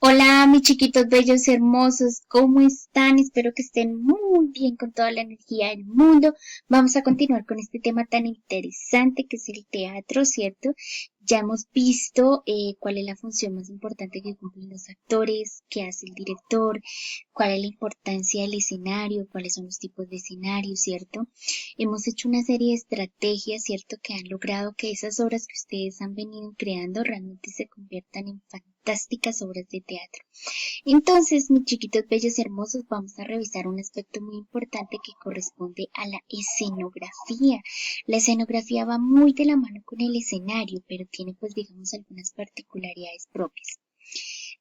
Hola, mis chiquitos bellos hermosos, ¿cómo están? Espero que estén muy bien con toda la energía del mundo. Vamos a continuar con este tema tan interesante que es el teatro, ¿cierto? Ya hemos visto cuál es la función más importante que cumplen los actores, qué hace el director, cuál es la importancia del escenario, cuáles son los tipos de escenarios, ¿cierto? Hemos hecho una serie de estrategias, ¿cierto? Que han logrado que esas obras que ustedes han venido creando realmente se conviertan en fantásticas obras de teatro. Entonces, mis chiquitos bellos y hermosos, vamos a revisar un aspecto muy importante que corresponde a la escenografía. La escenografía va muy de la mano con el escenario, pero tiene pues digamos algunas particularidades propias.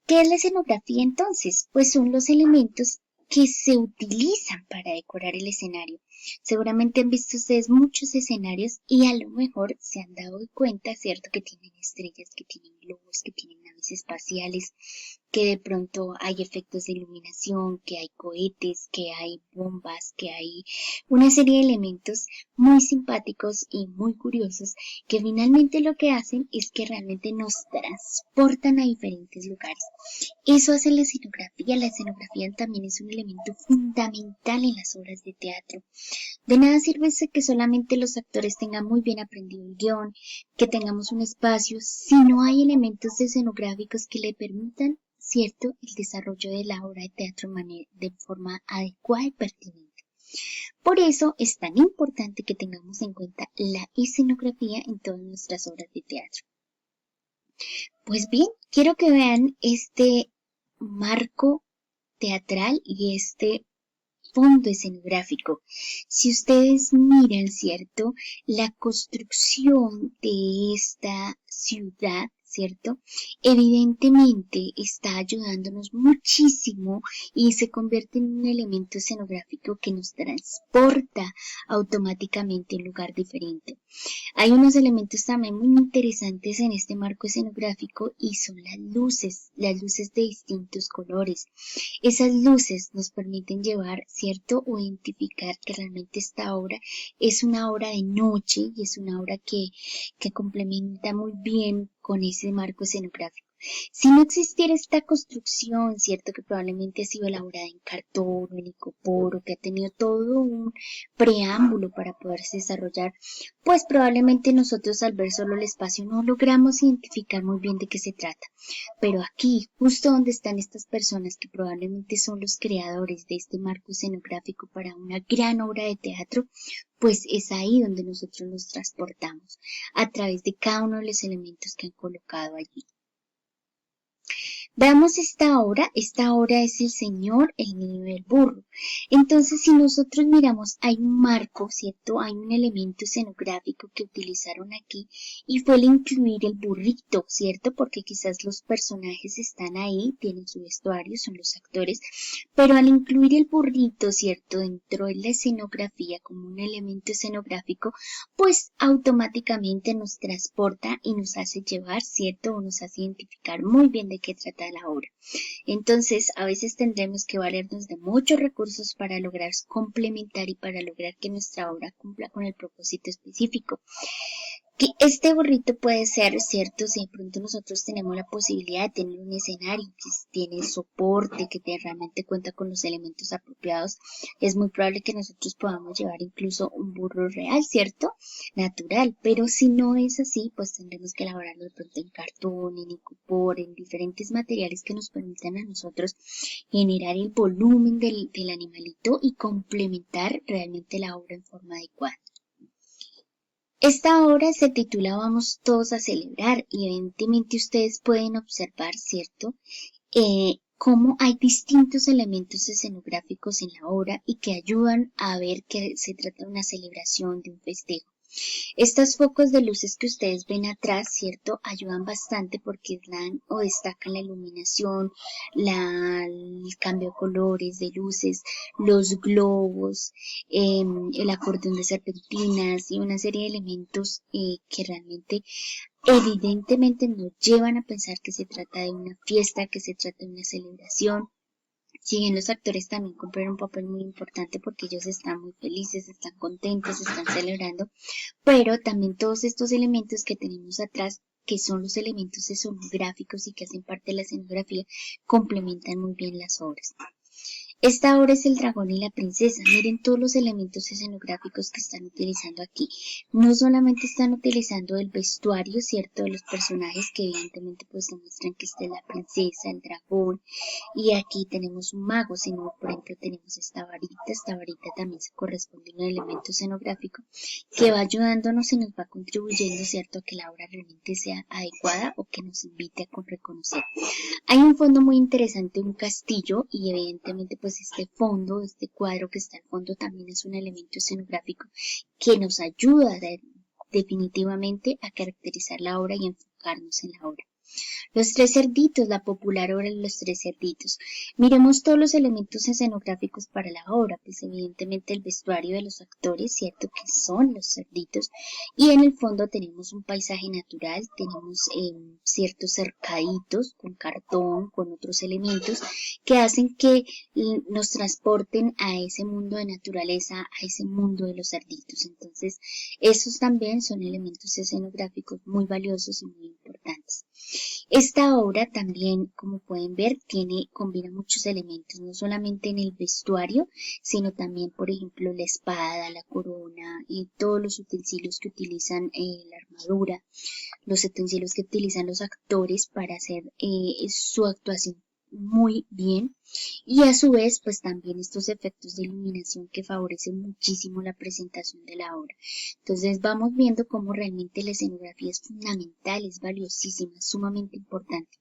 ¿Qué es la escenografía entonces? Pues son los elementos que se utilizan para decorar el escenario. Seguramente han visto ustedes muchos escenarios y a lo mejor se han dado cuenta, ¿cierto? Que tienen estrellas, que tienen globos, que tienen naves espaciales, que de pronto hay efectos de iluminación, que hay cohetes, que hay bombas, que hay una serie de elementos muy simpáticos y muy curiosos que finalmente lo que hacen es que realmente nos transportan a diferentes lugares. Eso hace la escenografía. La escenografía también es un elemento fundamental en las obras de teatro. De nada sirve que solamente los actores tengan muy bien aprendido el guión, que tengamos un espacio, si no hay elementos escenográficos que le permitan, cierto, el desarrollo de la obra de teatro de forma adecuada y pertinente. Por eso es tan importante que tengamos en cuenta la escenografía en todas nuestras obras de teatro. Pues bien, quiero que vean este marco teatral y este fondo escenográfico. Si ustedes miran, ¿cierto? La construcción de esta ciudad, ¿cierto? Evidentemente está ayudándonos muchísimo y se convierte en un elemento escenográfico que nos transporta automáticamente a un lugar diferente. Hay unos elementos también muy interesantes en este marco escenográfico y son las luces de distintos colores. Esas luces nos permiten llevar, ¿cierto? O identificar que realmente esta obra es una obra de noche y es una obra que complementa muy bien con ese marco escenográfico. Si no existiera esta construcción, cierto que probablemente ha sido elaborada en cartón o en icopor, que ha tenido todo un preámbulo para poderse desarrollar, pues probablemente nosotros al ver solo el espacio no logramos identificar muy bien de qué se trata. Pero aquí, justo donde están estas personas que probablemente son los creadores de este marco escenográfico para una gran obra de teatro, pues es ahí donde nosotros nos transportamos, a través de cada uno de los elementos que han colocado allí. Veamos esta obra es el Señor, el niño y el burro. Entonces, si nosotros miramos, hay un marco, ¿cierto? Hay un elemento escenográfico que utilizaron aquí y fue el incluir el burrito, ¿cierto? Porque quizás los personajes están ahí, tienen su vestuario, son los actores, pero al incluir el burrito, ¿cierto? Dentro de la escenografía como un elemento escenográfico, pues automáticamente nos transporta y nos hace llevar, ¿cierto? O nos hace identificar muy bien de qué trata la obra. Entonces, a veces tendremos que valernos de muchos recursos para lograr complementar y para lograr que nuestra obra cumpla con el propósito específico. Que este burrito puede ser, ¿cierto? Si de pronto nosotros tenemos la posibilidad de tener un escenario que tiene soporte, realmente cuenta con los elementos apropiados, es muy probable que nosotros podamos llevar incluso un burro real, ¿cierto? Natural, pero si no es así, pues tendremos que elaborarlo de pronto en cartón, en icopor, en diferentes materiales que nos permitan a nosotros generar el volumen del animalito y complementar realmente la obra en forma adecuada. Esta obra se titula Vamos todos a celebrar y evidentemente ustedes pueden observar, ¿cierto? Cómo hay distintos elementos escenográficos en la obra y que ayudan a ver que se trata de una celebración, de un festejo. Estos focos de luces que ustedes ven atrás, ¿cierto? Ayudan bastante porque dan o destacan la iluminación, el cambio de colores, de luces, los globos, el acordeón de serpentinas y una serie de elementos que realmente evidentemente nos llevan a pensar que se trata de una fiesta, que se trata de una celebración. Si bien los actores también cumplen un papel muy importante porque ellos están muy felices, están contentos, están celebrando, pero también todos estos elementos que tenemos atrás que son los elementos escenográficos y que hacen parte de la escenografía, complementan muy bien las obras. Esta obra es El dragón y la princesa. Miren todos los elementos escenográficos que están utilizando aquí. No solamente están utilizando el vestuario, ¿cierto?, de los personajes que evidentemente pues demuestran que esta es la princesa, el dragón, y aquí tenemos un mago, sino por ejemplo tenemos esta varita también se corresponde a un elemento escenográfico que va ayudándonos y nos va contribuyendo, ¿cierto?, a que la obra realmente sea adecuada o que nos invite a reconocer. Hay un fondo muy interesante, un castillo, y evidentemente pues este fondo, este cuadro que está al fondo también es un elemento escenográfico que nos ayuda definitivamente a caracterizar la obra y enfocarnos en la obra. Los tres cerditos, la popular obra de los tres cerditos. Miremos todos los elementos escenográficos para la obra, pues evidentemente el vestuario de los actores, cierto que son los cerditos, y en el fondo tenemos un paisaje natural, tenemos ciertos cercaditos con cartón, con otros elementos que hacen que nos transporten a ese mundo de naturaleza, a ese mundo de los cerditos. Entonces, esos también son elementos escenográficos muy valiosos y muy importantes. Esta obra también, como pueden ver, combina muchos elementos, no solamente en el vestuario, sino también, por ejemplo, la espada, la corona y todos los utensilios que utilizan la armadura, los utensilios que utilizan los actores para hacer su actuación muy bien, y a su vez pues también estos efectos de iluminación que favorecen muchísimo la presentación de la obra. Entonces vamos viendo cómo realmente la escenografía es fundamental, es valiosísima, es sumamente importante.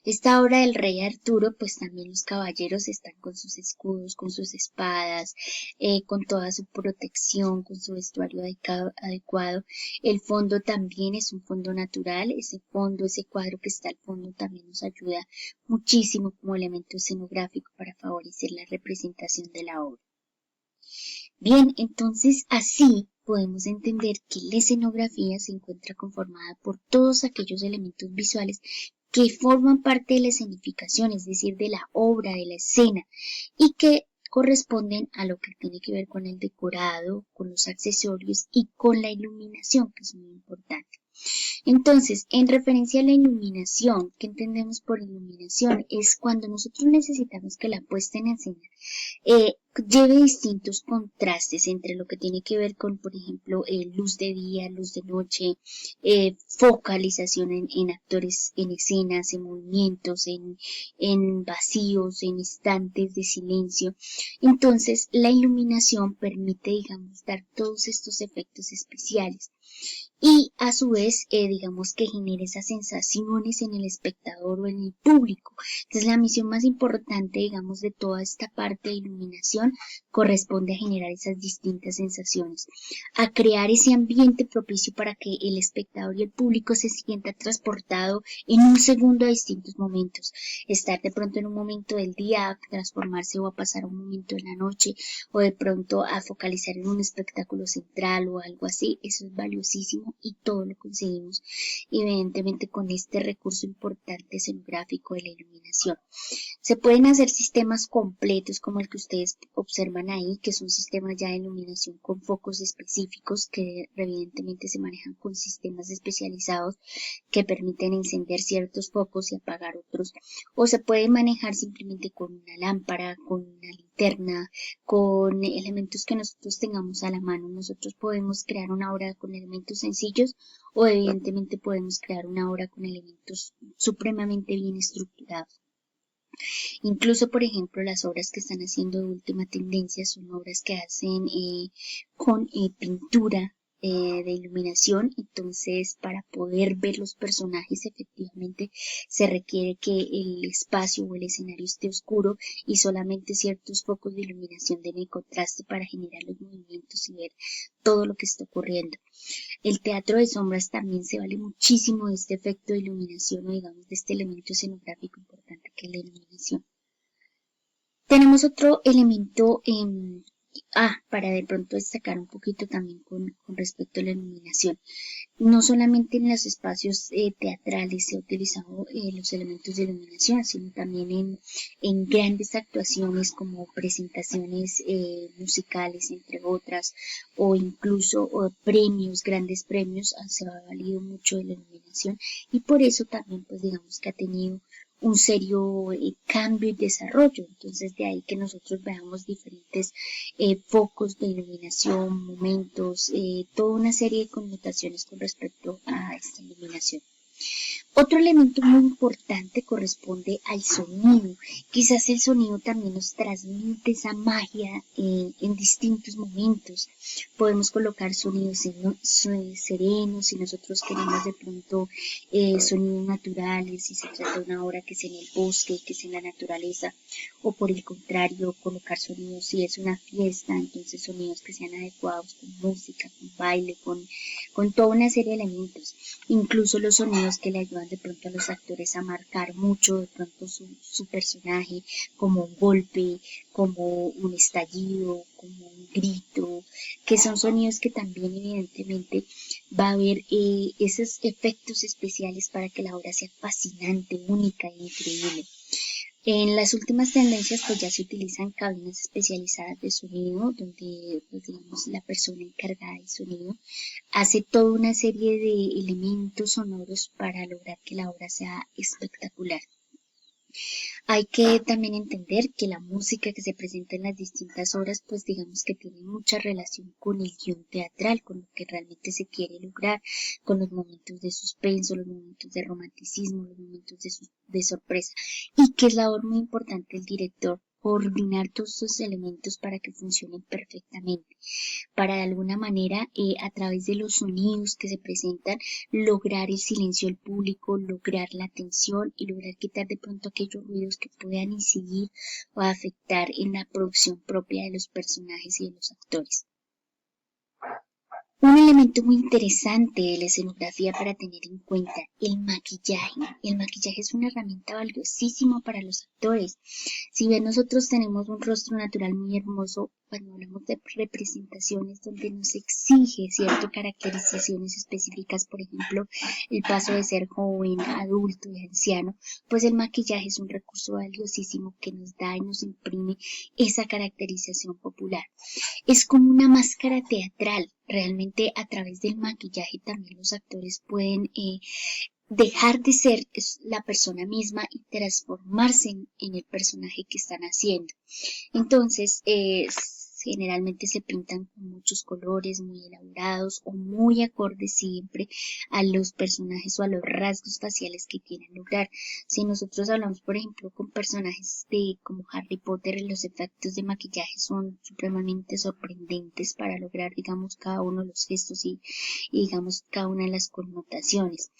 Esta obra del rey Arturo, pues también los caballeros están con sus escudos, con sus espadas, con toda su protección, con su vestuario adecuado. El fondo también es un fondo natural, ese fondo, ese cuadro que está al fondo también nos ayuda muchísimo como elemento escenográfico para favorecer la representación de la obra. Bien, entonces así podemos entender que la escenografía se encuentra conformada por todos aquellos elementos visuales que forman parte de la escenificación, es decir, de la obra, de la escena, y que corresponden a lo que tiene que ver con el decorado, con los accesorios y con la iluminación, que es muy importante. Entonces, en referencia a la iluminación, ¿qué entendemos por iluminación? Es cuando nosotros necesitamos que la puesta en escena lleve distintos contrastes entre lo que tiene que ver con, por ejemplo, luz de día, luz de noche, focalización en actores, en escenas, en movimientos, en vacíos, en instantes de silencio. Entonces, la iluminación permite, digamos, dar todos estos efectos especiales. Y a su vez, digamos que genera esas sensaciones en el espectador o en el público. Entonces, la misión más importante, digamos, de toda esta parte de iluminación corresponde a generar esas distintas sensaciones, a crear ese ambiente propicio para que el espectador y el público se sienta transportado en un segundo a distintos momentos. Estar de pronto en un momento del día, a transformarse o a pasar a un momento de la noche, o de pronto a focalizar en un espectáculo central o algo así. Eso es valiosísimo y todo lo conseguimos evidentemente con este recurso importante escenográfico de la iluminación. Se pueden hacer sistemas completos como el que ustedes observan ahí, que son sistemas ya de iluminación con focos específicos que evidentemente se manejan con sistemas especializados que permiten encender ciertos focos y apagar otros, o se puede manejar simplemente con una lámpara, con una linterna, con elementos que nosotros tengamos a la mano. Nosotros podemos crear una obra con elementos sencillos o evidentemente podemos crear una obra con elementos supremamente bien estructurados. Incluso, por ejemplo, las obras que están haciendo de última tendencia son obras que hacen con pintura de iluminación. Entonces, para poder ver los personajes, efectivamente se requiere que el espacio o el escenario esté oscuro y solamente ciertos focos de iluminación den el contraste para generar los movimientos y ver todo lo que está ocurriendo. El teatro de sombras también se vale muchísimo de este efecto de iluminación o digamos de este elemento escenográfico importante que es la iluminación. Tenemos otro elemento para de pronto destacar un poquito también con respecto a la iluminación. No solamente en los espacios teatrales se ha utilizado los elementos de iluminación, sino también en grandes actuaciones como presentaciones musicales, entre otras, o incluso premios, grandes premios, se ha valido mucho de la iluminación y por eso también, pues digamos que ha tenido un serio cambio y desarrollo. Entonces, de ahí que nosotros veamos diferentes focos de iluminación, momentos, toda una serie de connotaciones con respecto a esta iluminación. Otro elemento muy importante corresponde al sonido. Quizás el sonido también nos transmite esa magia en distintos momentos. Podemos colocar sonidos serenos si nosotros queremos de pronto sonidos naturales, si se trata de una obra que es en el bosque, que es en la naturaleza, o por el contrario, colocar sonidos si es una fiesta, entonces sonidos que sean adecuados con música, con baile, con toda una serie de elementos, incluso los sonidos que le ayudan de pronto a los actores a marcar mucho de pronto su personaje, como un golpe, como un estallido, como un grito, que son sonidos que también evidentemente va a haber esos efectos especiales para que la obra sea fascinante, única e increíble. En las últimas tendencias pues ya se utilizan cabinas especializadas de sonido donde pues, digamos la persona encargada de sonido hace toda una serie de elementos sonoros para lograr que la obra sea espectacular. Hay que también entender que la música que se presenta en las distintas obras, pues digamos que tiene mucha relación con el guión teatral, con lo que realmente se quiere lograr, con los momentos de suspenso, los momentos de romanticismo, los momentos de sorpresa, y que es labor muy importante del director coordinar todos esos elementos para que funcionen perfectamente, para de alguna manera a través de los sonidos que se presentan lograr el silencio del público, lograr la atención y lograr quitar de pronto aquellos ruidos que puedan incidir o afectar en la producción propia de los personajes y de los actores. Un elemento muy interesante de la escenografía para tener en cuenta, el maquillaje. El maquillaje es una herramienta valiosísima para los actores. Si bien nosotros tenemos un rostro natural muy hermoso, cuando hablamos de representaciones donde nos exige ciertas caracterizaciones específicas, por ejemplo, el paso de ser joven, adulto y anciano, pues el maquillaje es un recurso valiosísimo que nos da y nos imprime esa caracterización popular. Es como una máscara teatral. Realmente a través del maquillaje también los actores pueden dejar de ser la persona misma y transformarse en el personaje que están haciendo. Entonces, generalmente se pintan con muchos colores muy elaborados o muy acordes siempre a los personajes o a los rasgos faciales que quieren lograr. Si nosotros hablamos, por ejemplo, con personajes de como Harry Potter, los efectos de maquillaje son supremamente sorprendentes para lograr, digamos, cada uno de los gestos y digamos, cada una de las connotaciones.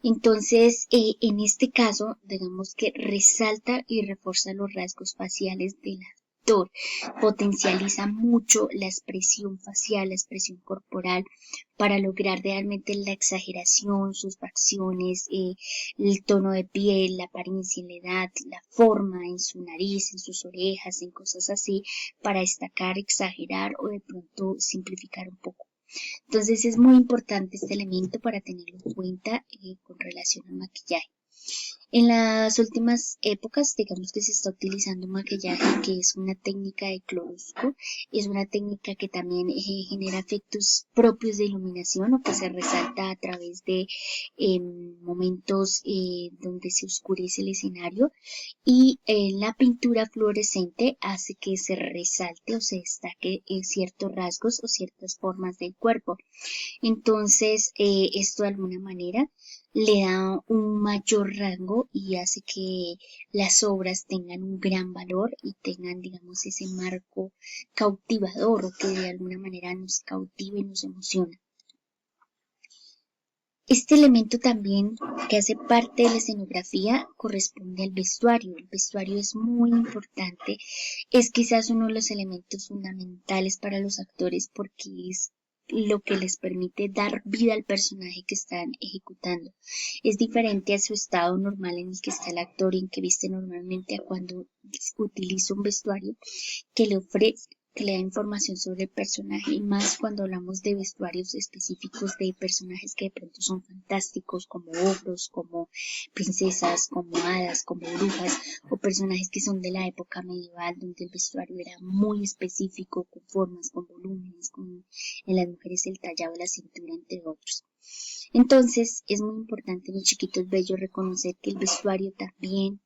Entonces, en este caso, digamos que resalta y refuerza los rasgos faciales de la actor, potencializa mucho la expresión facial, la expresión corporal, para lograr realmente la exageración, sus facciones, el tono de piel, la apariencia en la edad, la forma en su nariz, en sus orejas, en cosas así, para destacar, exagerar o de pronto simplificar un poco. Entonces es muy importante este elemento para tenerlo en cuenta con relación al maquillaje. En las últimas épocas, digamos que se está utilizando maquillaje que es una técnica de claroscuro, es una técnica que también genera efectos propios de iluminación o que se resalta a través de momentos donde se oscurece el escenario y la pintura fluorescente hace que se resalte o se destaque ciertos rasgos o ciertas formas del cuerpo. Entonces, esto de alguna manera le da un mayor rango y hace que las obras tengan un gran valor y tengan, digamos, ese marco cautivador o que de alguna manera nos cautive y nos emociona. Este elemento también que hace parte de la escenografía corresponde al vestuario. El vestuario es muy importante, es quizás uno de los elementos fundamentales para los actores porque es lo que les permite dar vida al personaje que están ejecutando. Es diferente a su estado normal en el que está el actor y en que viste normalmente a cuando utiliza un vestuario que le ofrece porque le da información sobre el personaje y más cuando hablamos de vestuarios específicos de personajes que de pronto son fantásticos, como ogros, como princesas, como hadas, como brujas, o personajes que son de la época medieval donde el vestuario era muy específico, con formas, con volúmenes, en las mujeres el tallado de la cintura, entre otros. Entonces es muy importante, mis chiquitos bellos, reconocer que el vestuario también